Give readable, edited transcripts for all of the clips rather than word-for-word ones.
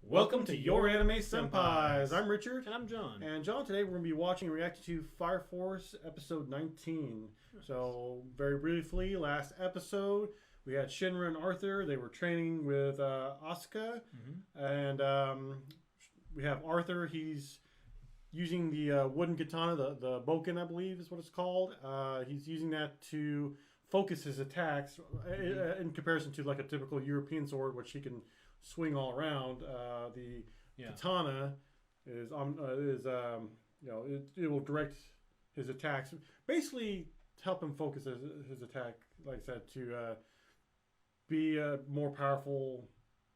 Welcome to Your Anime Senpais. I'm Richard. And I'm John. And John, today we're going to be watching and reacting to Fire Force episode 19. Nice. So, very briefly, last episode, we had Shinra and Arthur. They were training with Asuka. And we have Arthur. He's using the wooden katana, the boken, I believe is what it's called. He's using that to focus his attacks in comparison to like a typical European sword, which he can swing all around. The katana is it will direct his attacks, basically to help him focus his attack. Like I said, to be a more powerful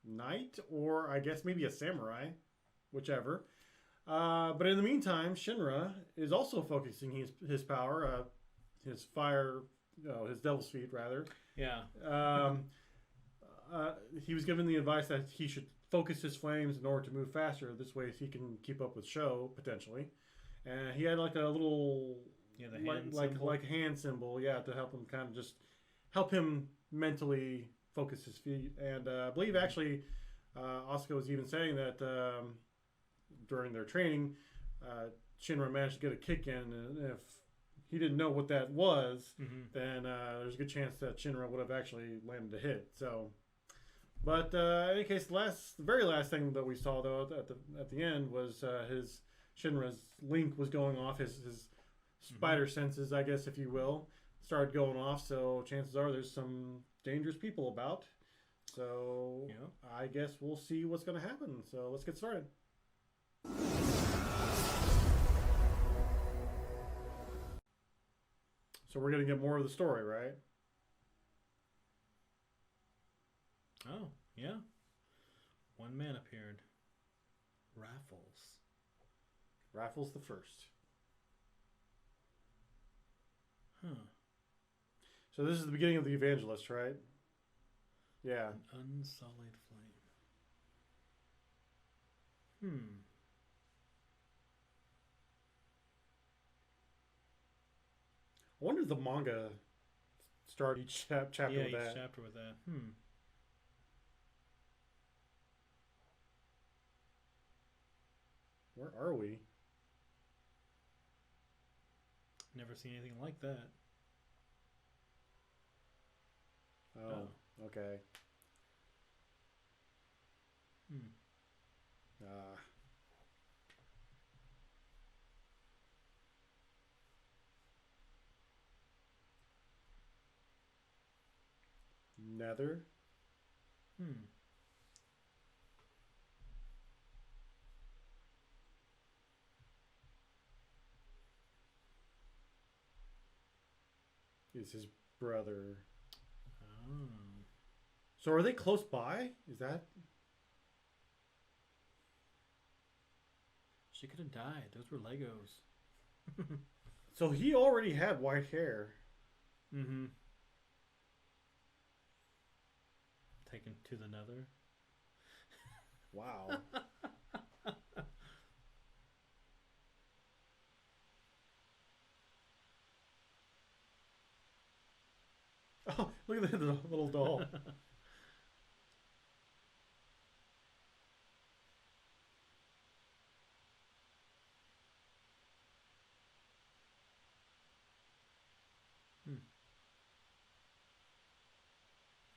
knight, or I guess maybe a samurai, whichever. But in the meantime, Shinra is also focusing his power, his fire, his devil's feet rather. Yeah. He was given the advice that he should focus his flames in order to move faster. This way he can keep up with Sho, potentially. And he had like a little hand symbol, to help him kind of just help him mentally focus his feet. And I believe actually Asuka was even saying that during their training, Shinra managed to get a kick in, and if he didn't know what that was, then there's a good chance that Shinra would have actually landed a hit. So, but in any case, the very last thing that we saw though at the end was his Shinra's link was going off. His spider senses, I guess, if you will, started going off. So chances are there's some dangerous people about. So I guess we'll see what's going to happen. So let's get started. So we're going to get more of the story, right? Oh, yeah. One man appeared. Raffles the first. Huh. So this is the beginning of the Evangelist, right? Yeah. An unsullied flame. I wonder if the manga start each chapter with that. Yeah, each chapter with that. Where are we? Never seen anything like that. Oh. Okay. Nether. Is his brother. Oh. So are they close by? Is that? She could have died. Those were Legos. So he already had white hair. Taken to the Nether. Wow. Oh, look at the little doll.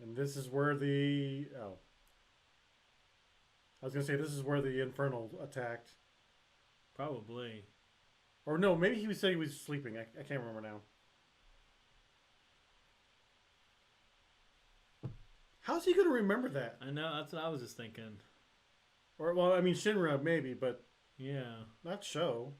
And this is where the... Oh. I was going to say, this is where the Infernal attacked. Probably. Or no, maybe he said he was sleeping. I can't remember now. How's he going to remember that? I know, that's what I was just thinking. Or, well, I mean, Shinra maybe, but... Yeah. Not Sho.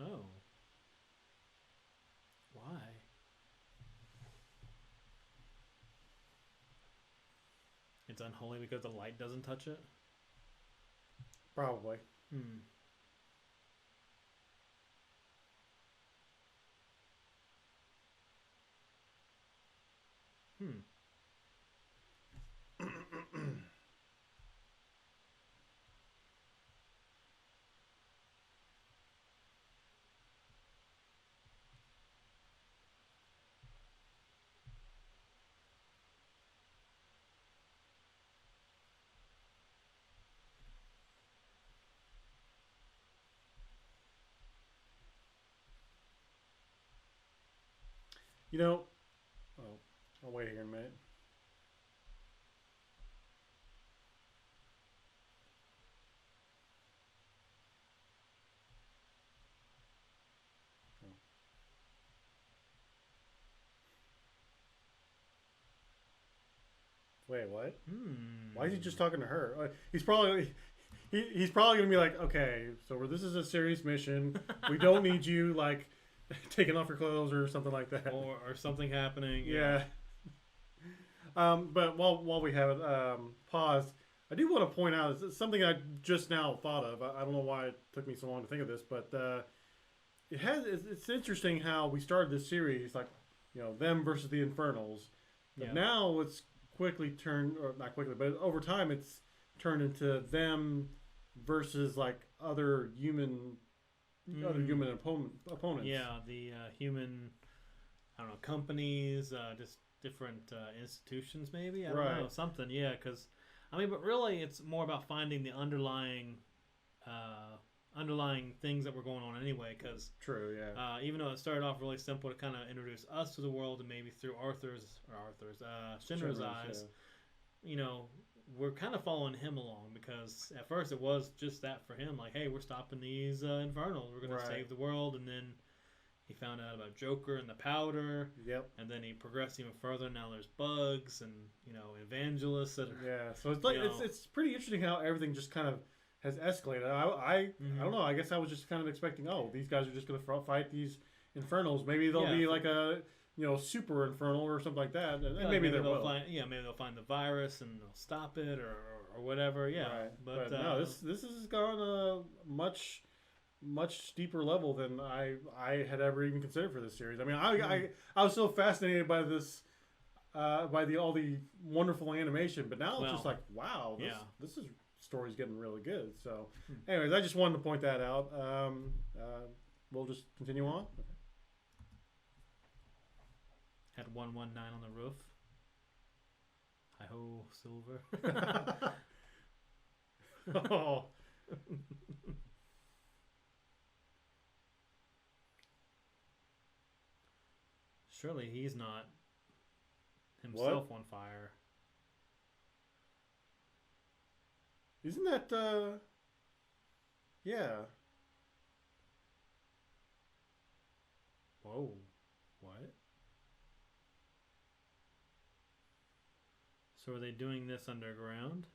Oh. Why? It's unholy because the light doesn't touch it? Probably. You know, oh, I'll wait here a minute. Wait, what? Why is he just talking to her? He's probably gonna be like, okay, so this is a serious mission. We don't need you like taking off your clothes or something like that, or something happening. Yeah. But while we have it paused, I do want to point out something I just now thought of. I don't know why it took me so long to think of this, but it's interesting how we started this series like them versus the Infernals, but now it's quickly turned, or not quickly, but over time it's turned into them versus like other human opponents. Yeah, the human, I don't know, companies, just different institutions, maybe. I don't know, something. Yeah, because I mean, but really, it's more about finding the underlying things that were going on anyway. Because true, yeah. Even though it started off really simple to kind of introduce us to the world, and maybe through Shinra's eyes, we're kind of following him along, because at first it was just that for him, like, hey, we're stopping these Infernals, we're going to save the world, and then he found out about Joker and the powder. Yep. And then he progressed even further. Now there's bugs and evangelists that are. Yeah. So it's like it's pretty interesting how everything just kind of has escalated. I don't know. I guess I was just kind of expecting, these guys are just going to fight these Infernals. Maybe they'll be like a super Infernal or something like that. And maybe they'll find maybe they'll find the virus and they'll stop it or whatever. Yeah. Right. But no, this has gone a much steeper level than I had ever even considered for this series. I mean, I was so fascinated by this, by all the wonderful animation, but now it's just like, wow, this story's getting really good. So, anyways, I just wanted to point that out. We'll just continue on. Okay. Had 119 on the roof. Hi ho, silver. Oh. Surely he's not himself on fire. Isn't that, yeah. Whoa. What? So are they doing this underground?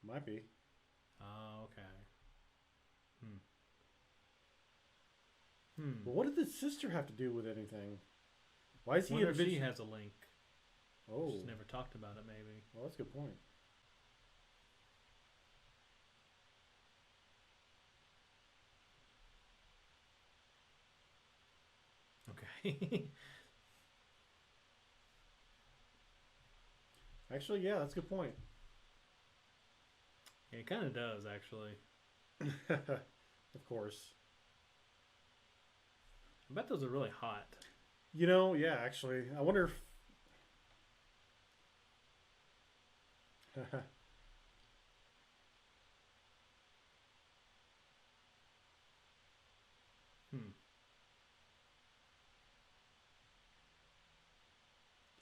Might be. Oh, okay. But what did the sister have to do with anything? Why is he wonder if she has a link. Oh. She's never talked about it, maybe. Well, that's a good point. Okay. Actually, yeah, that's a good point. Yeah, it kind of does, actually. Of course. I bet those are really hot. Yeah, actually. I wonder if...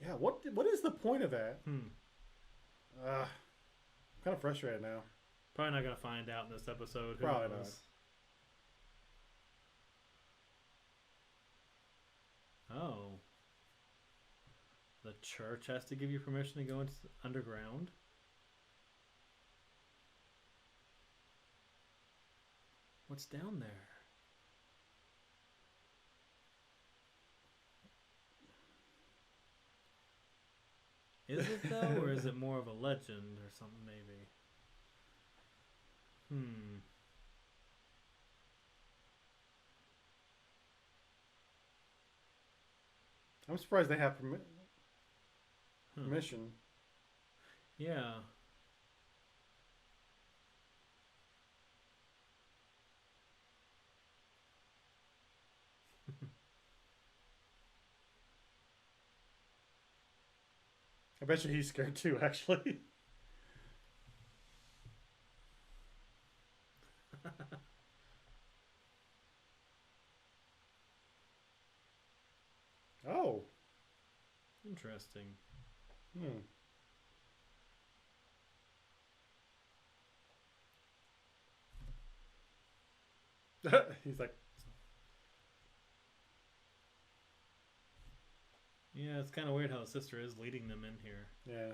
Yeah, what is the point of that? I'm kind of frustrated now. Probably not going to find out in this episode. Who Probably knows? Not. Oh. The church has to give you permission to go into underground? What's down there? Is it though, or is it more of a legend or something maybe? I'm surprised they have permission. Yeah. I bet you he's scared too, actually. interesting. He's like, yeah, it's kind of weird how the sister is leading them in here. Yeah.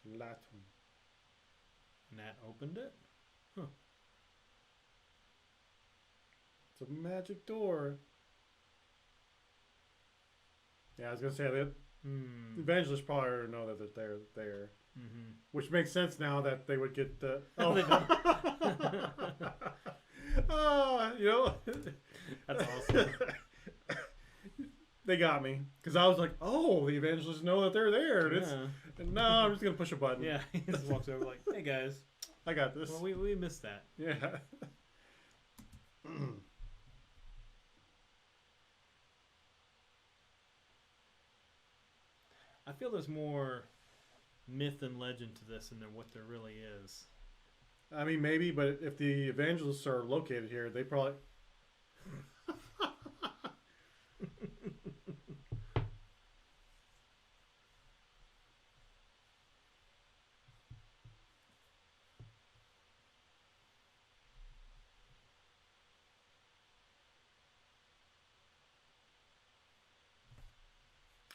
Latin. And that opened it? Huh. It's a magic door. Yeah, I was gonna say that. Evangelists probably already know that they're there. Mm-hmm. Which makes sense now that they would get the. Oh, you know. That's awesome. They got me because I was like, "Oh, the evangelists know that they're there." And no, I'm just gonna push a button. Yeah, he just walks over like, "Hey guys, I got this." Well, we missed that. Yeah. I feel there's more myth and legend to this than what there really is. I mean, maybe, but if the evangelists are located here, they probably.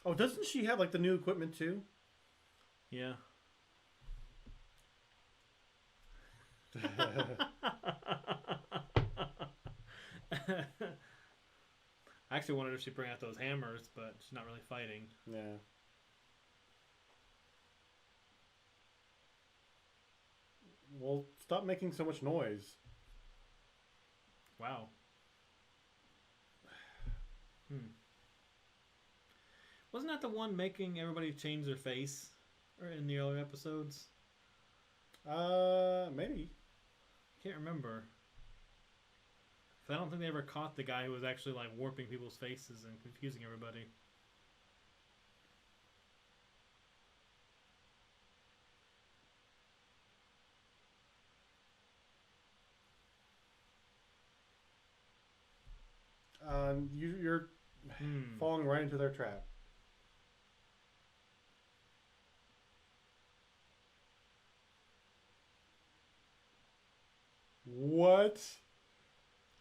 Oh, doesn't she have like the new equipment too? Yeah. I actually wondered if she'd bring out those hammers, but she's not really fighting. Yeah. Well, stop making so much noise. Wow. Wasn't that the one making everybody change their face or in the other episodes? Maybe. I can't remember. I don't think they ever caught the guy who was actually like warping people's faces and confusing everybody. You're falling right into their trap. What?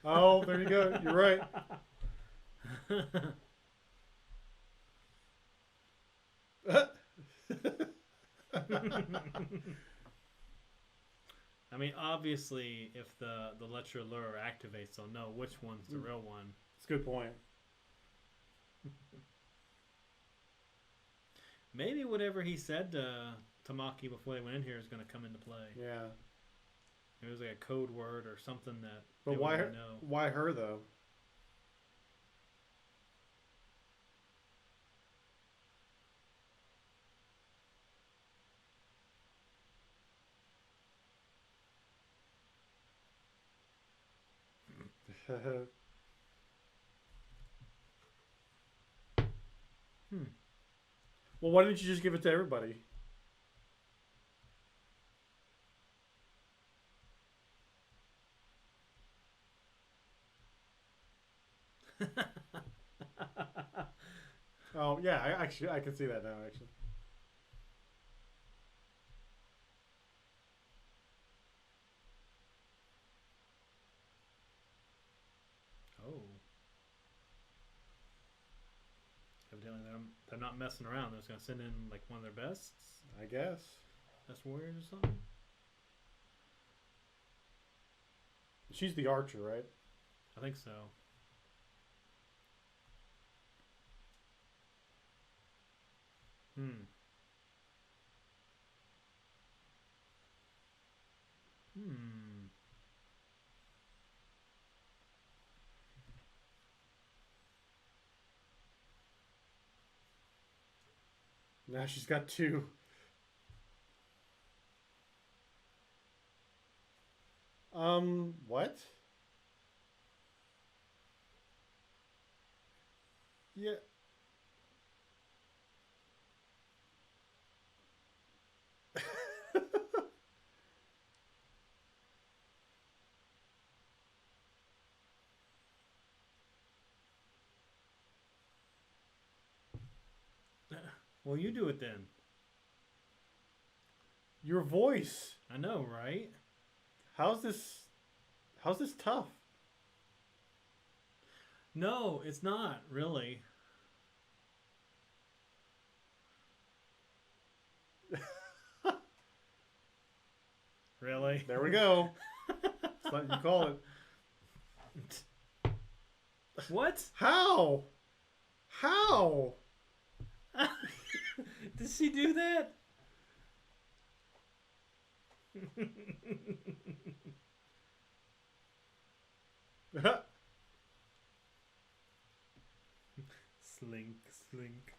Oh, there you go. You're right. I mean, obviously, if the Lecture Lure activates, they'll know which one's the real one. That's a good point. Maybe whatever he said to Tamaki before they went in here is going to come into play. Yeah. It was like a code word or something that. But why her? Know. Why her though? Well, why didn't you just give it to everybody? Oh yeah, I can see that now actually. Oh. Evidently they're not messing around. They're just gonna send in like one of their bests. I guess. Best warriors or something. She's the archer, right? I think so. Now she's got two. What? Yeah. Well, you do it then. Your voice. I know, right? How's this tough? No, it's not really. Really? There we go. That's what you call it. What? How? How? Did she do that? Slink, slink.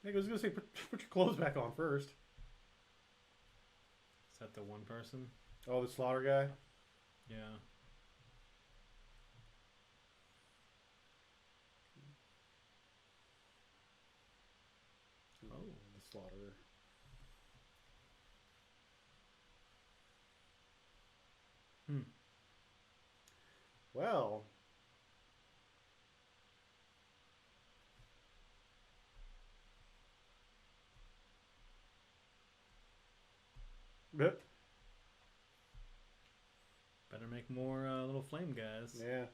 I was gonna say, put your clothes back on first. Is that the one person? Oh, the slaughter guy? Yeah. Oh, the slaughterer. Well. Better make more little flame guys. Yeah.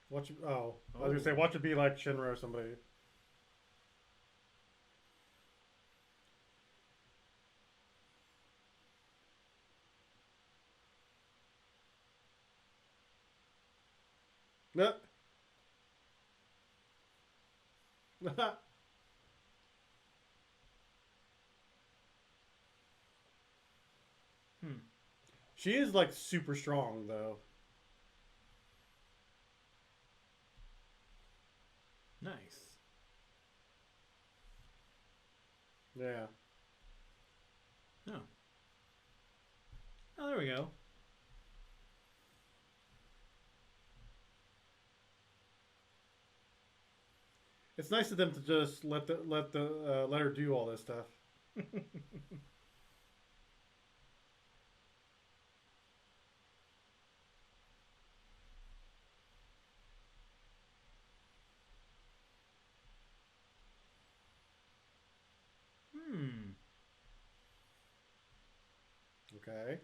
Watch. Oh, I was gonna say, watch it be like Shinra or somebody. No. She is like super strong though. Nice. Yeah. Oh. Oh, there we go. It's nice of them to just let her do all this stuff. Okay.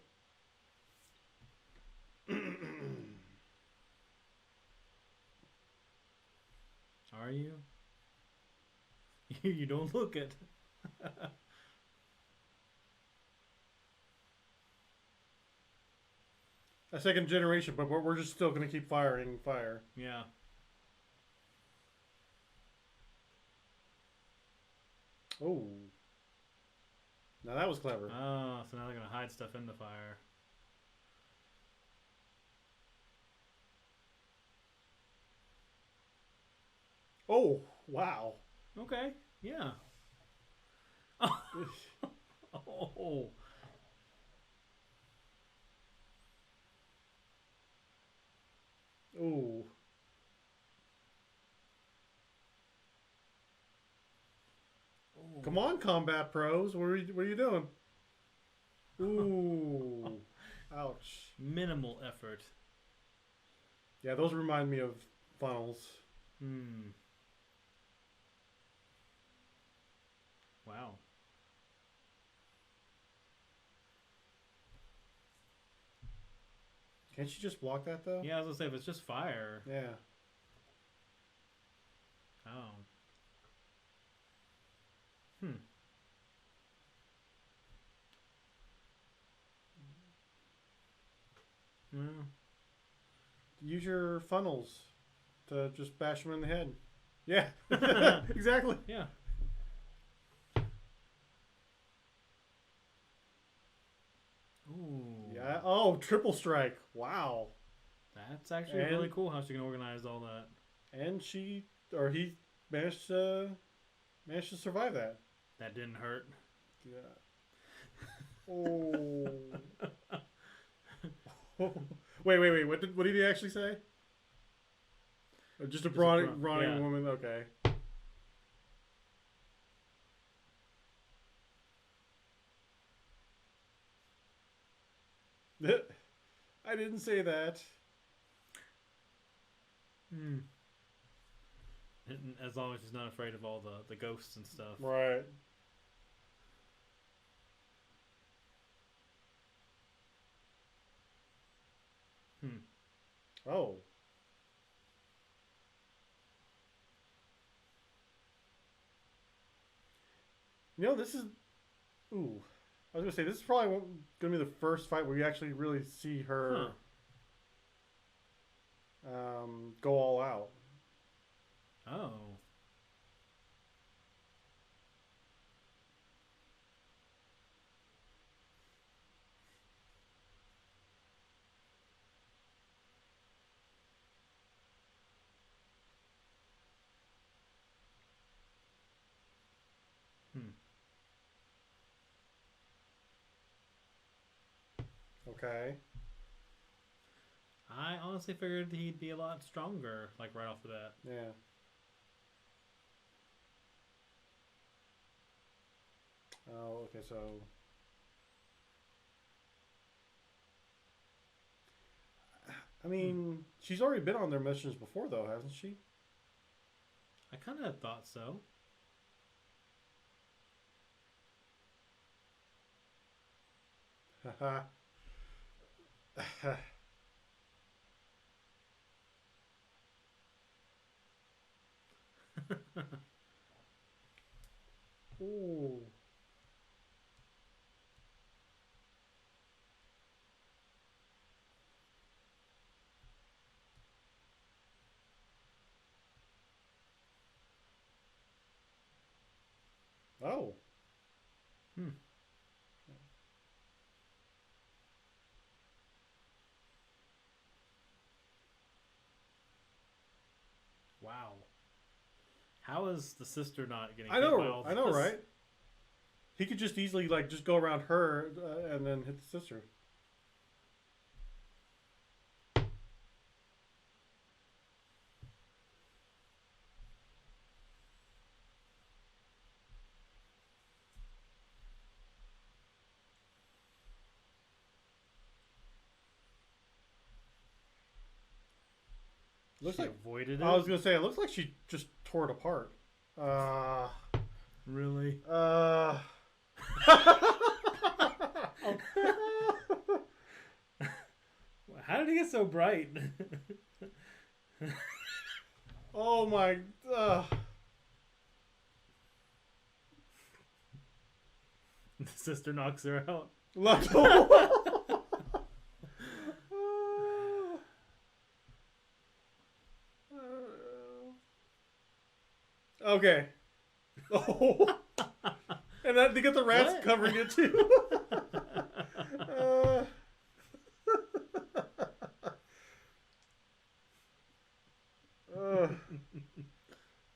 Are you? You don't look it. A second generation, but we're just still gonna keep firing fire. Yeah. Oh. Now that was clever. Oh, so now they're gonna hide stuff in the fire. Oh, wow. Okay. Yeah. Oh. Oh. Come on, combat pros. What are you doing? Ooh. Ouch. Minimal effort. Yeah, those remind me of funnels. Wow. Can't you just block that though? Yeah, I was gonna say if it's just fire. Yeah. Oh. Use your funnels to just bash them in the head. Yeah. Exactly. Yeah. Ooh. Yeah. Oh, triple strike. Wow. That's actually really cool how she can organize all that. And he managed to survive that. That didn't hurt. Yeah. Oh. Wait. What did he actually say? Just a brawny woman. Okay. I didn't say that. Hmm. As long as she's not afraid of all the ghosts and stuff. Right. Oh. This is... Ooh. I was going to say, this is probably going to be the first fight where you actually really see her go all out. Oh. Okay. I honestly figured he'd be a lot stronger, like right off the bat. Yeah. Oh, okay, so... I mean, she's already been on their missions before, though, hasn't she? I kind of thought so. Haha. Ooh. Oh. Wow. How is the sister not getting I know, right? He could just easily, just go around her and then hit the sister. Looks like avoided it. I was gonna say it looks like she just tore it apart. Really? How did he get so bright? Oh my. The sister knocks her out. Okay. Oh. And then they get the rats covering it too.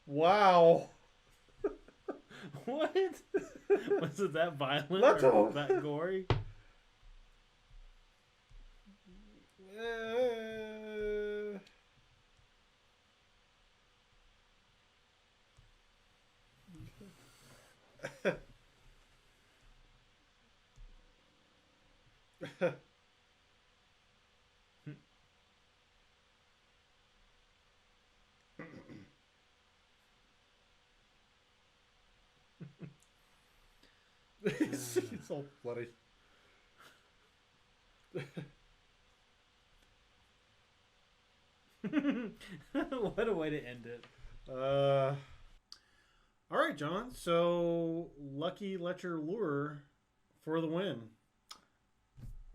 Wow. What? Was it that violent or that gory? It's all bloody. What a way to end it. All right, John. So, Lucky Letcher Lure for the win.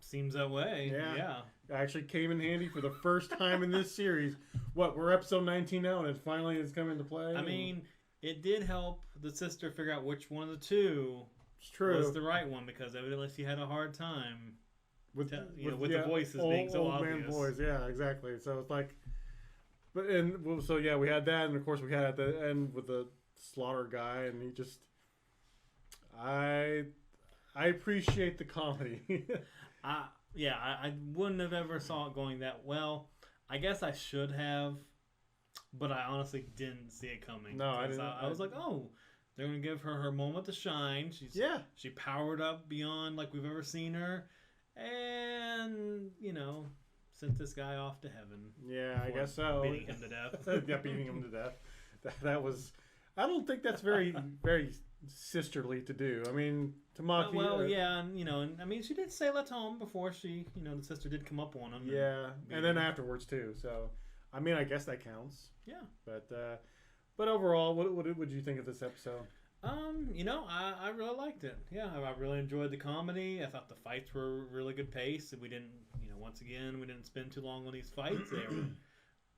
Seems that way. Yeah. Actually came in handy for the first time in this series. We're episode 19 now, and it finally has come into play. I mean, it did help the sister figure out which one of the two was the right one, because evidently she had a hard time with the voices being so obvious. Old man voice, yeah, exactly. So it's like, we had that, and of course we had at the end with the slaughter guy, and he just, I appreciate the comedy. I wouldn't have ever saw it going that well. I guess I should have, but I honestly didn't see it coming. No, I didn't. I was like, oh, they're gonna give her moment to shine. She powered up beyond like we've ever seen her, and sent this guy off to heaven. Yeah, I guess so. Beating him to death. Yeah, beating him to death. That was. I don't think that's very very sisterly to do. I mean, Tamaki. Well, yeah, and I mean, she did sail at home before she, the sister did come up on him. Yeah, and then afterwards too. So, I mean, I guess that counts. Yeah. But overall, what did you think of this episode? I really liked it. Yeah, I really enjoyed the comedy. I thought the fights were really good pace. We didn't, once again, we didn't spend too long on these fights. They were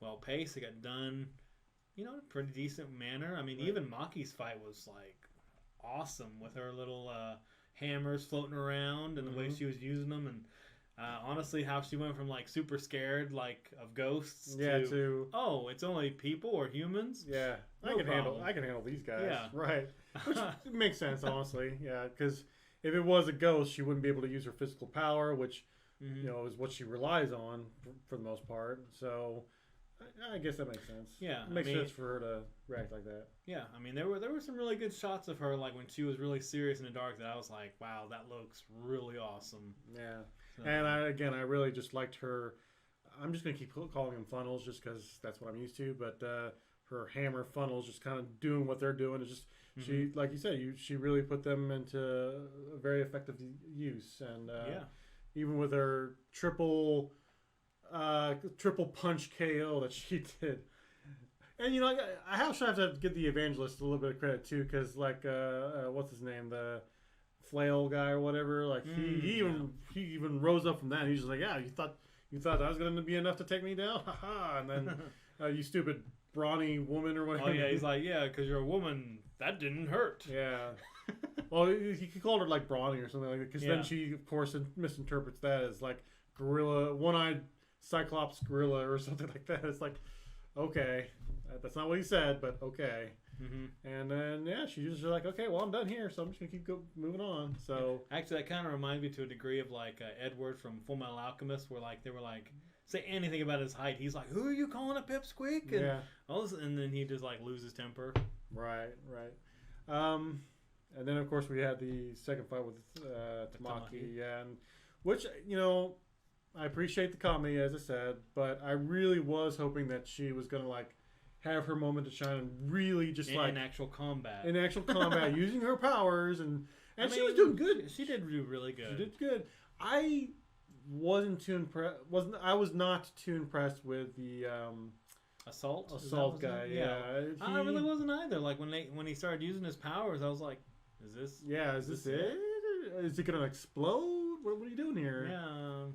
well paced. They got done, in a pretty decent manner. I mean, even Maki's fight was like awesome with her little hammers floating around and the way she was using them, and honestly, how she went from like super scared like of ghosts to oh, it's only people or humans. Yeah, I can handle these guys. Yeah, right. Which makes sense, honestly. Yeah, because if it was a ghost, she wouldn't be able to use her physical power, which is what she relies on for the most part. So I guess that makes sense. Yeah, it makes sense for her to react like that. Yeah, I mean there were some really good shots of her like when she was really serious in the dark that I was like, wow, that looks really awesome. Yeah, so. And I really just liked her. I'm just gonna keep calling them funnels just because that's what I'm used to. But her hammer funnels just kind of doing what they're doing. It's just she, like you said, she really put them into a very effective use, and even with her triple punch KO that she did. And I also have to give the evangelist a little bit of credit too, because like what's his name, the flail guy or whatever, like he even rose up from that. And he's just like, yeah, you thought that was going to be enough to take me down, haha. And then you stupid brawny woman or whatever. Oh yeah, he's like, yeah, because you're a woman, that didn't hurt. Yeah. Well, he called her like brawny or something like that, because then she of course misinterprets that as like gorilla, one-eyed Cyclops gorilla or something like that. It's like, okay, that's not what he said, but okay. And then she's just like, okay, well, I'm done here, so I'm just gonna keep moving on. So actually, that kind of reminds me to a degree of like Edward from Full Metal Alchemist, where like they were like, say anything about his height, he's like, who are you calling a pipsqueak? And and then he just like loses temper. Right. And then of course we had the second fight with Tamaki, and which I appreciate the comedy, as I said, but I really was hoping that she was gonna like have her moment to shine and really just in actual combat, using her powers, and she was doing good. She did do really good. She did good. I wasn't too impressed. I was not too impressed with the assault guy. I really wasn't either. Like when he started using his powers, I was like, is this? Yeah, is this it? Is it gonna explode? What are you doing here? Yeah.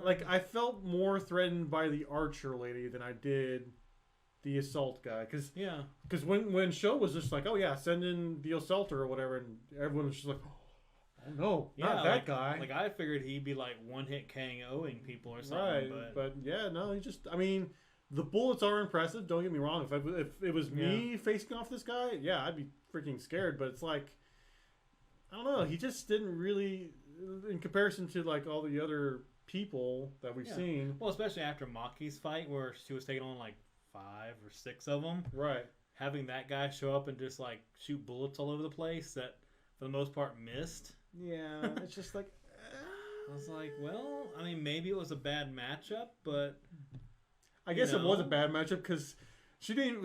Like I felt more threatened by the archer lady than I did the assault guy, because when Sho was just like, oh yeah, send in the assaulter or whatever, and everyone was just like, oh no, not that guy. Like I figured he'd be like one hit KOing people or something. Right, but yeah, no, he just, I mean, the bullets are impressive. Don't get me wrong. If it was me facing off this guy, yeah, I'd be freaking scared. But it's like, I don't know, he just didn't really, in comparison to like all the other people that we've seen. Well, especially after Maki's fight, where she was taking on like 5 or 6 of them. Right. Having that guy show up and just like shoot bullets all over the place that, for the most part, missed. Yeah, it's just like. I was like, well, I mean, maybe it was a bad matchup, but. I guess it was a bad matchup because she didn't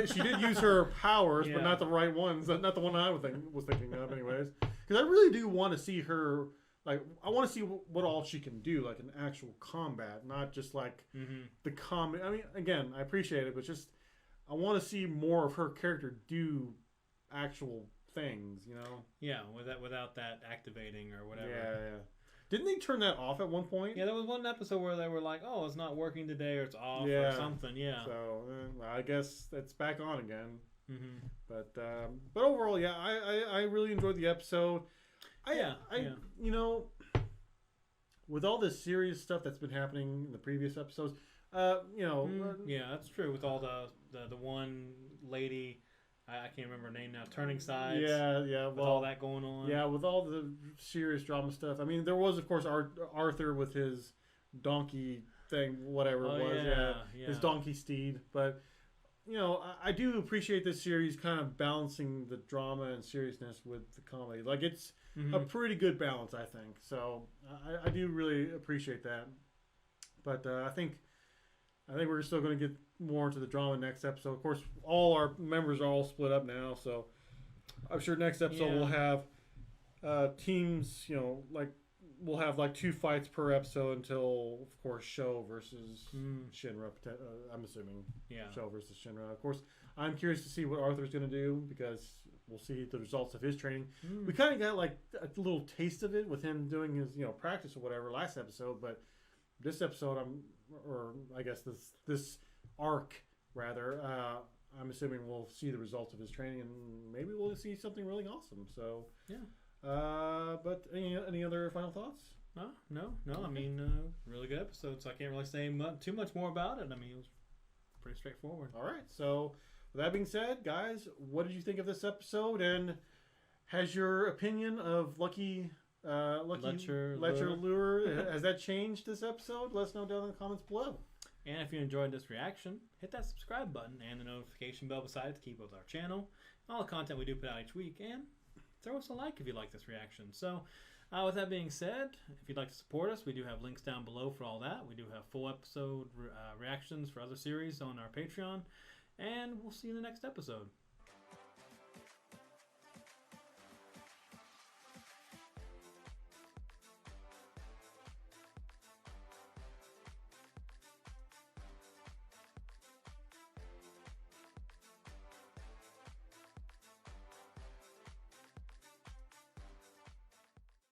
she did use her powers, but not the right ones. Not the one I was thinking of, anyways. Because I really do want to see her. Like, I want to see what all she can do, like in actual combat, not just like the combat. I mean, again, I appreciate it, but just I want to see more of her character do actual things, Yeah, without that activating or whatever. Yeah. Didn't they turn that off at one point? Yeah, there was one episode where they were like, "Oh, it's not working today, or it's off, or something." Yeah. So I guess it's back on again. But overall, yeah, I really enjoyed the episode. With all this serious stuff that's been happening in the previous episodes, yeah, that's true. With all the one lady, I can't remember her name now, turning sides. Yeah. With all that going on. Yeah, with all the serious drama stuff. I mean, there was of course Arthur with his donkey thing, whatever it was. Yeah. His donkey steed, but. I do appreciate this series kind of balancing the drama and seriousness with the comedy. Like, it's a pretty good balance, I think. So I do really appreciate that. But I think we're still going to get more into the drama next episode. Of course, all our members are all split up now, so I'm sure next episode we'll have teams. We'll have like 2 fights per episode until, of course, Sho versus Shinra. I'm assuming Sho versus Shinra. Of course, I'm curious to see what Arthur's going to do because we'll see the results of his training. We kind of got like a little taste of it with him doing his practice or whatever last episode, but this episode I guess this arc rather, I'm assuming we'll see the results of his training and maybe we'll see something really awesome. So yeah. But any other final thoughts? No. I mean, really good episode, so I can't really say too much more about it. I mean, it was pretty straightforward. All right. So, with that being said, guys, what did you think of this episode? And has your opinion of Lucky Lecture Lure has that changed this episode? Let us know down in the comments below. And if you enjoyed this reaction, hit that subscribe button and the notification bell beside it to keep up with our channel, all the content we do put out each week, and throw us a like if you like this reaction. So, with that being said, if you'd like to support us, we do have links down below for all that. We do have full episode reactions for other series on our Patreon. And we'll see you in the next episode.